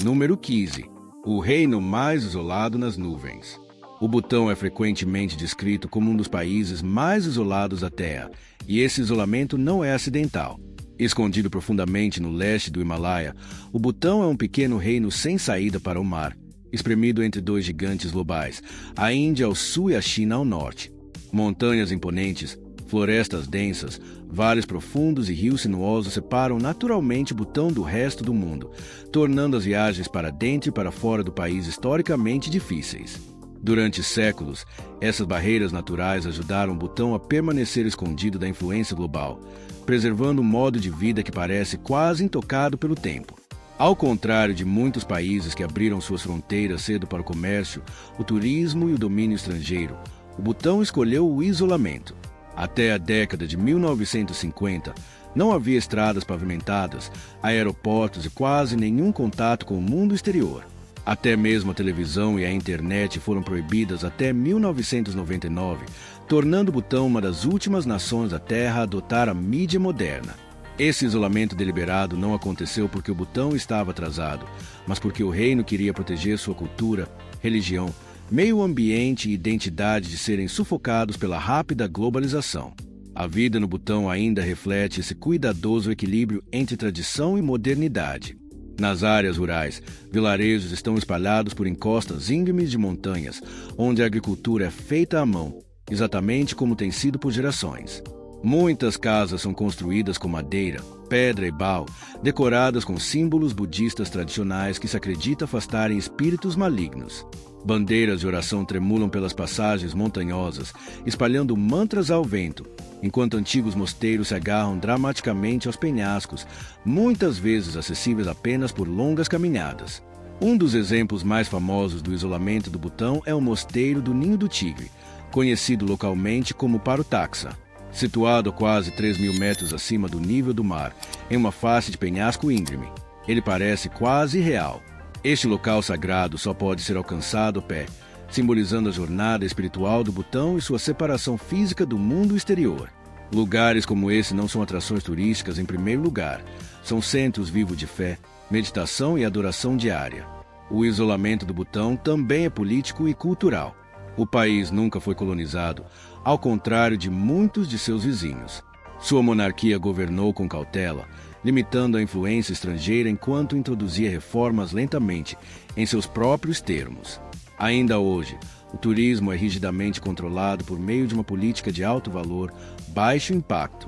Número 15. O reino mais isolado nas nuvens. O Butão é frequentemente descrito como um dos países mais isolados da Terra, e esse isolamento não é acidental. Escondido profundamente no leste do Himalaia, o Butão é um pequeno reino sem saída para o mar, espremido entre dois gigantes globais, a Índia ao sul e a China ao norte. Montanhas imponentes, florestas densas, vales profundos e rios sinuosos separam naturalmente o Butão do resto do mundo, tornando as viagens para dentro e para fora do país historicamente difíceis. Durante séculos, essas barreiras naturais ajudaram o Butão a permanecer escondido da influência global, preservando um modo de vida que parece quase intocado pelo tempo. Ao contrário de muitos países que abriram suas fronteiras cedo para o comércio, o turismo e o domínio estrangeiro, o Butão escolheu o isolamento. Até a década de 1950, não havia estradas pavimentadas, aeroportos e quase nenhum contato com o mundo exterior. Até mesmo a televisão e a internet foram proibidas até 1999, tornando o Butão uma das últimas nações da Terra a adotar a mídia moderna. Esse isolamento deliberado não aconteceu porque o Butão estava atrasado, mas porque o reino queria proteger sua cultura, religião, meio ambiente e identidade de serem sufocados pela rápida globalização. A vida no Butão ainda reflete esse cuidadoso equilíbrio entre tradição e modernidade. Nas áreas rurais, vilarejos estão espalhados por encostas íngremes de montanhas, onde a agricultura é feita à mão, exatamente como tem sido por gerações. Muitas casas são construídas com madeira, pedra e pau, decoradas com símbolos budistas tradicionais que se acredita afastarem espíritos malignos. Bandeiras de oração tremulam pelas passagens montanhosas, espalhando mantras ao vento, enquanto antigos mosteiros se agarram dramaticamente aos penhascos, muitas vezes acessíveis apenas por longas caminhadas. Um dos exemplos mais famosos do isolamento do Butão é o Mosteiro do Ninho do Tigre, conhecido localmente como Parutaxa. Situado a quase 3.000 metros acima do nível do mar, em uma face de penhasco íngreme, ele parece quase real. Este local sagrado só pode ser alcançado a pé, simbolizando a jornada espiritual do Butão e sua separação física do mundo exterior. Lugares como esse não são atrações turísticas em primeiro lugar, são centros vivos de fé, meditação e adoração diária. O isolamento do Butão também é político e cultural. O país nunca foi colonizado, ao contrário de muitos de seus vizinhos. Sua monarquia governou com cautela, limitando a influência estrangeira enquanto introduzia reformas lentamente, em seus próprios termos. Ainda hoje, o turismo é rigidamente controlado por meio de uma política de alto valor, baixo impacto.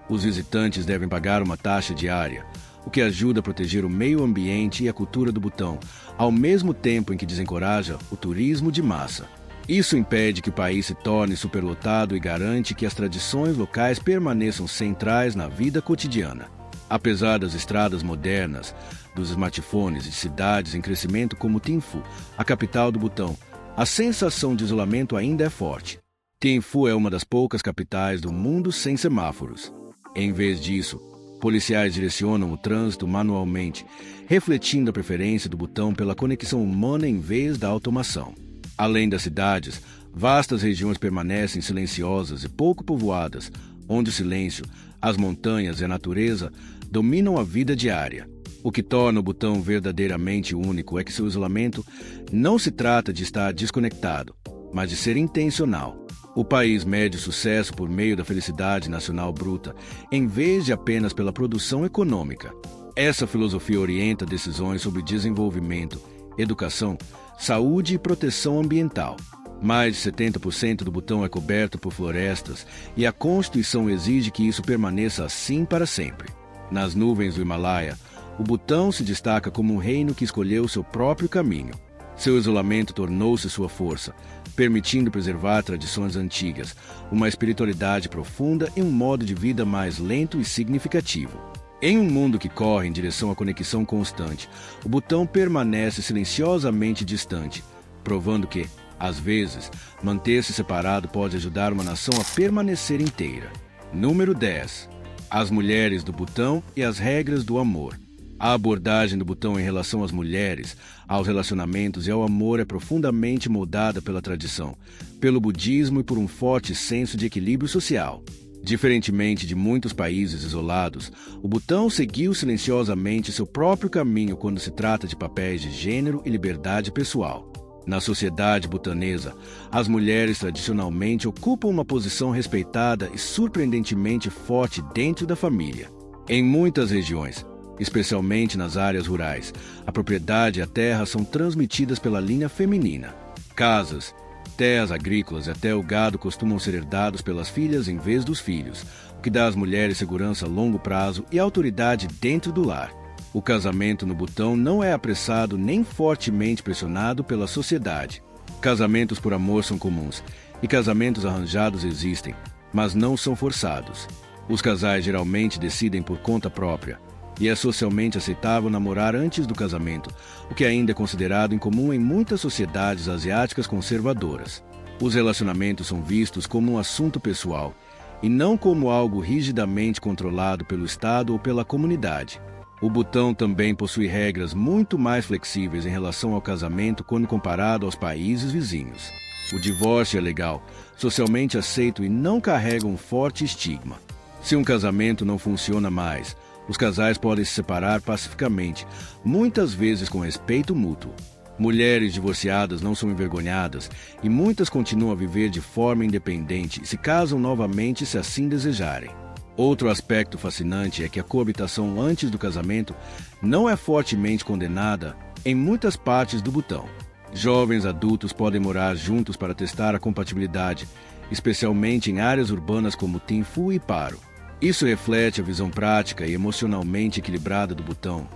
Os visitantes devem pagar uma taxa diária, o que ajuda a proteger o meio ambiente e a cultura do Butão, ao mesmo tempo em que desencoraja o turismo de massa. Isso impede que o país se torne superlotado e garante que as tradições locais permaneçam centrais na vida cotidiana. Apesar das estradas modernas, dos smartphones e de cidades em crescimento como Thimphu, a capital do Butão, a sensação de isolamento ainda é forte. Thimphu é uma das poucas capitais do mundo sem semáforos. Em vez disso, policiais direcionam o trânsito manualmente, refletindo a preferência do Butão pela conexão humana em vez da automação. Além das cidades, vastas regiões permanecem silenciosas e pouco povoadas, onde o silêncio, as montanhas e a natureza dominam a vida diária. O que torna o Butão verdadeiramente único é que seu isolamento não se trata de estar desconectado, mas de ser intencional. O país mede sucesso por meio da felicidade nacional bruta, em vez de apenas pela produção econômica. Essa filosofia orienta decisões sobre desenvolvimento, educação, saúde e proteção ambiental. Mais de 70% do Butão é coberto por florestas e a Constituição exige que isso permaneça assim para sempre. Nas nuvens do Himalaia, o Butão se destaca como um reino que escolheu seu próprio caminho. Seu isolamento tornou-se sua força, permitindo preservar tradições antigas, uma espiritualidade profunda e um modo de vida mais lento e significativo. Em um mundo que corre em direção à conexão constante, o Butão permanece silenciosamente distante, provando que, às vezes, manter-se separado pode ajudar uma nação a permanecer inteira. Número 10. As mulheres do Butão e as regras do amor. A abordagem do Butão em relação às mulheres, aos relacionamentos e ao amor é profundamente moldada pela tradição, pelo budismo e por um forte senso de equilíbrio social. Diferentemente de muitos países isolados, o Butão seguiu silenciosamente seu próprio caminho quando se trata de papéis de gênero e liberdade pessoal. Na sociedade butanesa, as mulheres tradicionalmente ocupam uma posição respeitada e surpreendentemente forte dentro da família. Em muitas regiões, especialmente nas áreas rurais, a propriedade e a terra são transmitidas pela linha feminina. Casas, terras agrícolas e até o gado costumam ser herdados pelas filhas em vez dos filhos, o que dá às mulheres segurança a longo prazo e autoridade dentro do lar. O casamento no Butão não é apressado nem fortemente pressionado pela sociedade. Casamentos por amor são comuns, e casamentos arranjados existem, mas não são forçados. Os casais geralmente decidem por conta própria, e é socialmente aceitável namorar antes do casamento, o que ainda é considerado incomum em muitas sociedades asiáticas conservadoras. Os relacionamentos são vistos como um assunto pessoal, e não como algo rigidamente controlado pelo Estado ou pela comunidade. O Butão também possui regras muito mais flexíveis em relação ao casamento quando comparado aos países vizinhos. O divórcio é legal, socialmente aceito e não carrega um forte estigma. Se um casamento não funciona mais, os casais podem se separar pacificamente, muitas vezes com respeito mútuo. Mulheres divorciadas não são envergonhadas e muitas continuam a viver de forma independente e se casam novamente se assim desejarem. Outro aspecto fascinante é que a coabitação antes do casamento não é fortemente condenada em muitas partes do Butão. Jovens adultos podem morar juntos para testar a compatibilidade, especialmente em áreas urbanas como Thimphu e Paro. Isso reflete a visão prática e emocionalmente equilibrada do Butão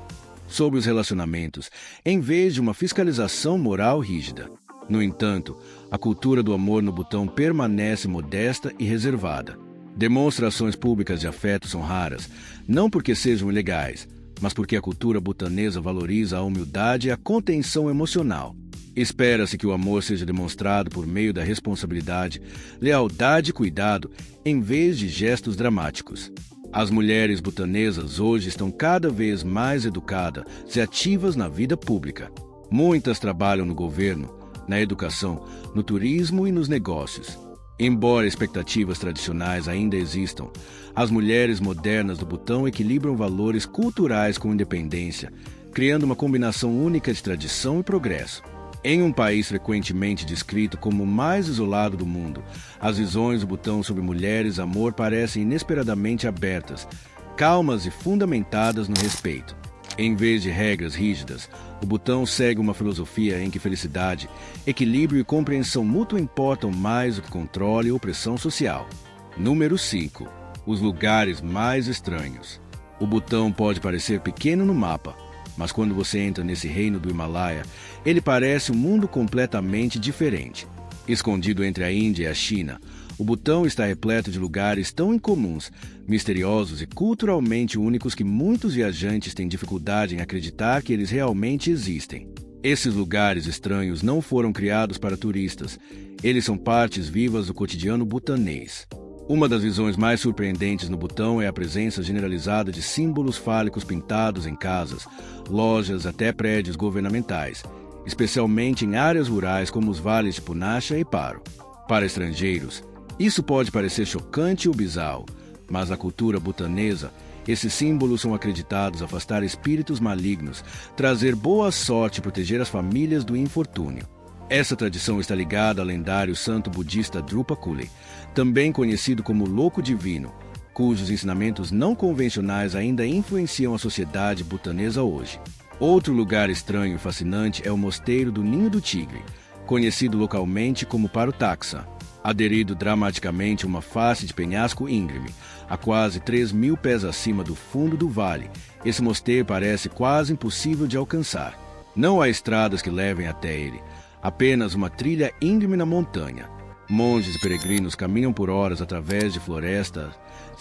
sobre os relacionamentos, em vez de uma fiscalização moral rígida. No entanto, a cultura do amor no Butão permanece modesta e reservada. Demonstrações públicas de afeto são raras, não porque sejam ilegais, mas porque a cultura butanesa valoriza a humildade e a contenção emocional. Espera-se que o amor seja demonstrado por meio da responsabilidade, lealdade e cuidado, em vez de gestos dramáticos. As mulheres butanesas hoje estão cada vez mais educadas e ativas na vida pública. Muitas trabalham no governo, na educação, no turismo e nos negócios. Embora expectativas tradicionais ainda existam, as mulheres modernas do Butão equilibram valores culturais com independência, criando uma combinação única de tradição e progresso. Em um país frequentemente descrito como o mais isolado do mundo, as visões do Butão sobre mulheres e amor parecem inesperadamente abertas, calmas e fundamentadas no respeito. Em vez de regras rígidas, o Butão segue uma filosofia em que felicidade, equilíbrio e compreensão mútua importam mais do que controle e opressão social. Número 5. Os lugares mais estranhos. O Butão pode parecer pequeno no mapa, mas quando você entra nesse reino do Himalaia, ele parece um mundo completamente diferente. Escondido entre a Índia e a China, o Butão está repleto de lugares tão incomuns, misteriosos e culturalmente únicos que muitos viajantes têm dificuldade em acreditar que eles realmente existem. Esses lugares estranhos não foram criados para turistas, eles são partes vivas do cotidiano butanês. Uma das visões mais surpreendentes no Butão é a presença generalizada de símbolos fálicos pintados em casas, lojas até prédios governamentais, especialmente em áreas rurais como os vales de Punasha e Paro. Para estrangeiros, isso pode parecer chocante ou bizarro, mas na cultura butanesa, esses símbolos são acreditados afastar espíritos malignos, trazer boa sorte e proteger as famílias do infortúnio. Essa tradição está ligada ao lendário santo budista Drupa Kule, também conhecido como Louco Divino, cujos ensinamentos não convencionais ainda influenciam a sociedade butanesa hoje. Outro lugar estranho e fascinante é o Mosteiro do Ninho do Tigre, conhecido localmente como Parutaxa. Aderido dramaticamente a uma face de penhasco íngreme, a quase 3.000 pés acima do fundo do vale, esse mosteiro parece quase impossível de alcançar. Não há estradas que levem até ele, apenas uma trilha íngreme na montanha. Monges e peregrinos caminham por horas através de florestas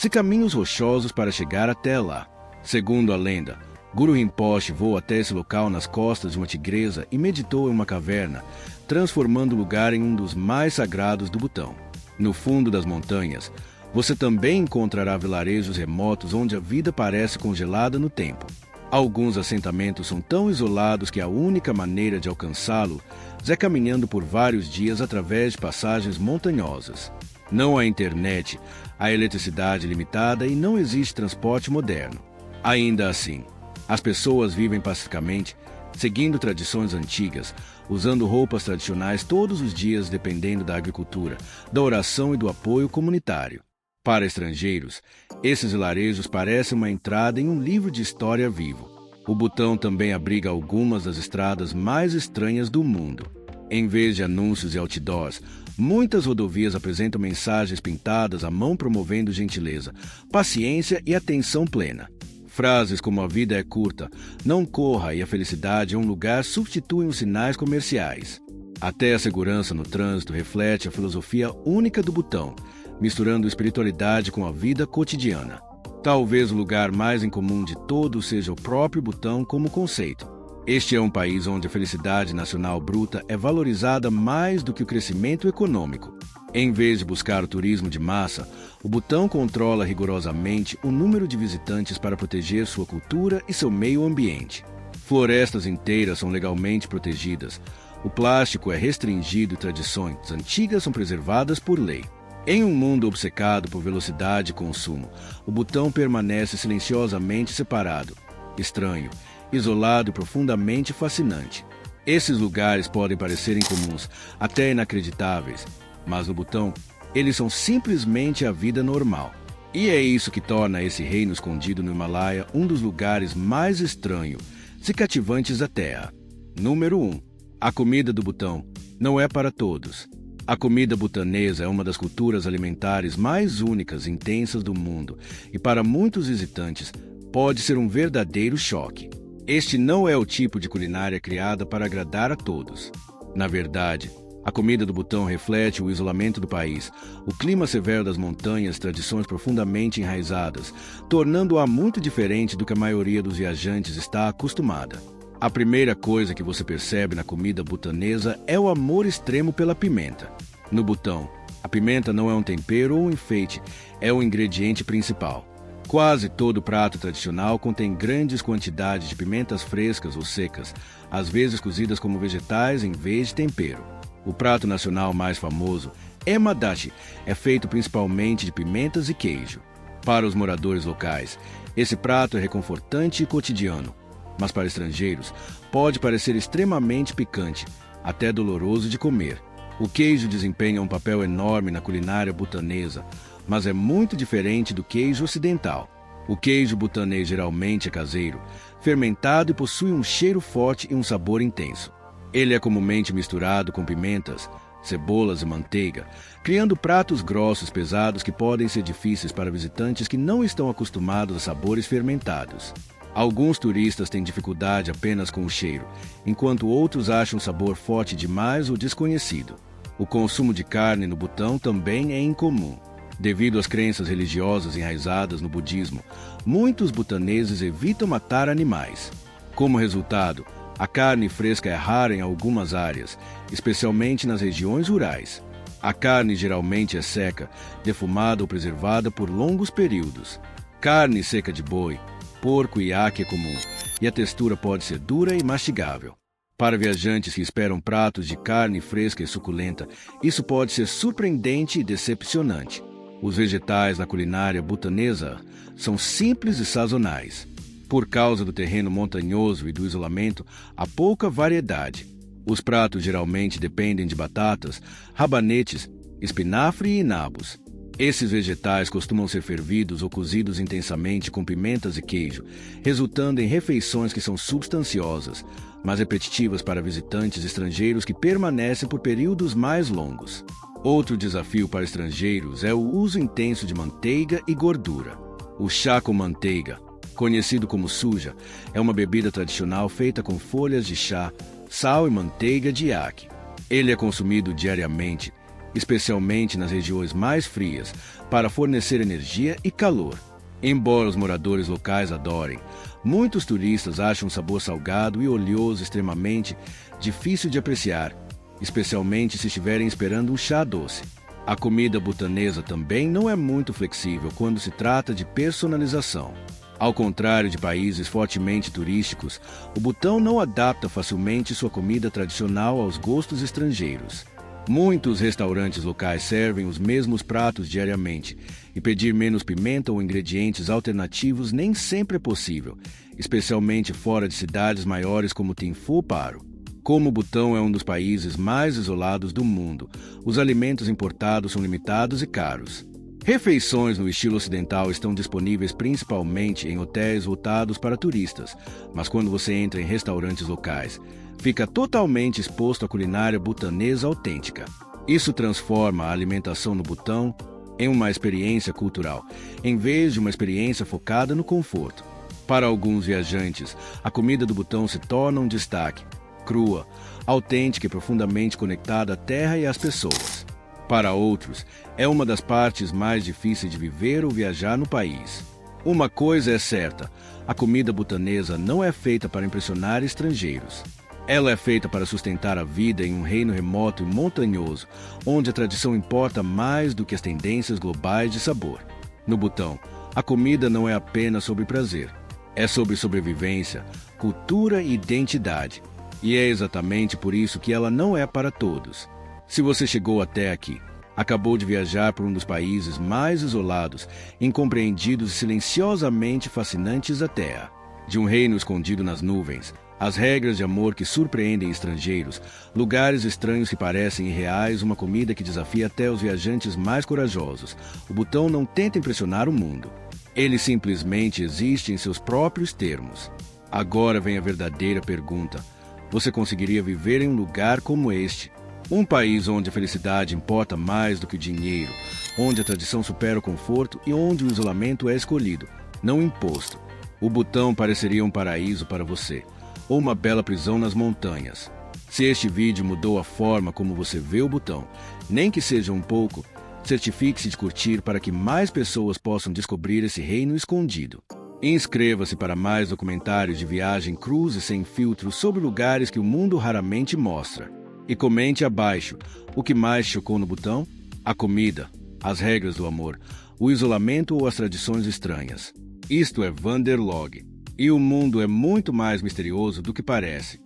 e caminhos rochosos para chegar até lá. Segundo a lenda, Guru Rinpoche voou até esse local nas costas de uma tigresa e meditou em uma caverna, transformando o lugar em um dos mais sagrados do Butão. No fundo das montanhas, você também encontrará vilarejos remotos onde a vida parece congelada no tempo. Alguns assentamentos são tão isolados que a única maneira de alcançá-lo é caminhando por vários dias através de passagens montanhosas. Não há internet, há eletricidade limitada e não existe transporte moderno. Ainda assim, as pessoas vivem pacificamente, seguindo tradições antigas, usando roupas tradicionais todos os dias dependendo da agricultura, da oração e do apoio comunitário. Para estrangeiros, esses vilarejos parecem uma entrada em um livro de história vivo. O Butão também abriga algumas das estradas mais estranhas do mundo. Em vez de anúncios e outdoors, muitas rodovias apresentam mensagens pintadas à mão promovendo gentileza, paciência e atenção plena. Frases como "a vida é curta", "não corra" e "a felicidade é um lugar" substituem os sinais comerciais. Até a segurança no trânsito reflete a filosofia única do Butão, misturando espiritualidade com a vida cotidiana. Talvez o lugar mais incomum de todos seja o próprio Butão como conceito. Este é um país onde a felicidade nacional bruta é valorizada mais do que o crescimento econômico. Em vez de buscar o turismo de massa, o Butão controla rigorosamente o número de visitantes para proteger sua cultura e seu meio ambiente. Florestas inteiras são legalmente protegidas. O plástico é restringido e tradições antigas são preservadas por lei. Em um mundo obcecado por velocidade e consumo, o Butão permanece silenciosamente separado, estranho, isolado e profundamente fascinante. Esses lugares podem parecer incomuns, até inacreditáveis, mas no Butão, eles são simplesmente a vida normal. E é isso que torna esse reino escondido no Himalaia um dos lugares mais estranhos e cativantes da Terra. Número 1. A comida do Butão não é para todos. A comida butanesa é uma das culturas alimentares mais únicas e intensas do mundo e, para muitos visitantes, pode ser um verdadeiro choque. Este não é o tipo de culinária criada para agradar a todos. Na verdade, a comida do Butão reflete o isolamento do país, o clima severo das montanhas, tradições profundamente enraizadas, tornando-a muito diferente do que a maioria dos viajantes está acostumada. A primeira coisa que você percebe na comida butanesa é o amor extremo pela pimenta. No Butão, a pimenta não é um tempero ou um enfeite, é o ingrediente principal. Quase todo prato tradicional contém grandes quantidades de pimentas frescas ou secas, às vezes cozidas como vegetais em vez de tempero. O prato nacional mais famoso, Emadashi, é feito principalmente de pimentas e queijo. Para os moradores locais, esse prato é reconfortante e cotidiano, mas para estrangeiros pode parecer extremamente picante, até doloroso de comer. O queijo desempenha um papel enorme na culinária butanesa, mas é muito diferente do queijo ocidental. O queijo butanês geralmente é caseiro, fermentado e possui um cheiro forte e um sabor intenso. Ele é comumente misturado com pimentas, cebolas e manteiga, criando pratos grossos pesados que podem ser difíceis para visitantes que não estão acostumados a sabores fermentados. Alguns turistas têm dificuldade apenas com o cheiro, enquanto outros acham o sabor forte demais ou desconhecido. O consumo de carne no Butão também é incomum. Devido às crenças religiosas enraizadas no budismo, muitos butaneses evitam matar animais. Como resultado, a carne fresca é rara em algumas áreas, especialmente nas regiões rurais. A carne geralmente é seca, defumada ou preservada por longos períodos. Carne seca de boi, porco e iaque é comum, e a textura pode ser dura e mastigável. Para viajantes que esperam pratos de carne fresca e suculenta, isso pode ser surpreendente e decepcionante. Os vegetais na culinária butanesa são simples e sazonais. Por causa do terreno montanhoso e do isolamento, há pouca variedade. Os pratos geralmente dependem de batatas, rabanetes, espinafre e nabos. Esses vegetais costumam ser fervidos ou cozidos intensamente com pimentas e queijo, resultando em refeições que são substanciosas, mas repetitivas para visitantes estrangeiros que permanecem por períodos mais longos. Outro desafio para estrangeiros é o uso intenso de manteiga e gordura. O chá com manteiga, conhecido como suja, é uma bebida tradicional feita com folhas de chá, sal e manteiga de iaque. Ele é consumido diariamente, especialmente nas regiões mais frias, para fornecer energia e calor. Embora os moradores locais adorem, muitos turistas acham o sabor salgado e oleoso extremamente difícil de apreciar, especialmente se estiverem esperando um chá doce. A comida butanesa também não é muito flexível quando se trata de personalização. Ao contrário de países fortemente turísticos, o Butão não adapta facilmente sua comida tradicional aos gostos estrangeiros. Muitos restaurantes locais servem os mesmos pratos diariamente, e pedir menos pimenta ou ingredientes alternativos nem sempre é possível, especialmente fora de cidades maiores como Thimphu ou Paro. Como o Butão é um dos países mais isolados do mundo, os alimentos importados são limitados e caros. Refeições no estilo ocidental estão disponíveis principalmente em hotéis voltados para turistas, mas quando você entra em restaurantes locais, fica totalmente exposto à culinária butanesa autêntica. Isso transforma a alimentação no Butão em uma experiência cultural, em vez de uma experiência focada no conforto. Para alguns viajantes, a comida do Butão se torna um destaque, crua, autêntica e profundamente conectada à terra e às pessoas. Para outros, é uma das partes mais difíceis de viver ou viajar no país. Uma coisa é certa, a comida butanesa não é feita para impressionar estrangeiros. Ela é feita para sustentar a vida em um reino remoto e montanhoso, onde a tradição importa mais do que as tendências globais de sabor. No Butão, a comida não é apenas sobre prazer, é sobre sobrevivência, cultura e identidade. E é exatamente por isso que ela não é para todos. Se você chegou até aqui, acabou de viajar por um dos países mais isolados, incompreendidos e silenciosamente fascinantes da Terra. De um reino escondido nas nuvens, as regras de amor que surpreendem estrangeiros, lugares estranhos que parecem irreais, uma comida que desafia até os viajantes mais corajosos. O Butão não tenta impressionar o mundo. Ele simplesmente existe em seus próprios termos. Agora vem a verdadeira pergunta. Você conseguiria viver em um lugar como este? Um país onde a felicidade importa mais do que o dinheiro, onde a tradição supera o conforto e onde o isolamento é escolhido, não imposto. O Butão pareceria um paraíso para você, ou uma bela prisão nas montanhas. Se este vídeo mudou a forma como você vê o Butão, nem que seja um pouco, certifique-se de curtir para que mais pessoas possam descobrir esse reino escondido. Inscreva-se para mais documentários de viagem crus e sem filtros sobre lugares que o mundo raramente mostra. E comente abaixo o que mais chocou no Butão: a comida, as regras do amor, o isolamento ou as tradições estranhas. Isto é Wanderlog. E o mundo é muito mais misterioso do que parece.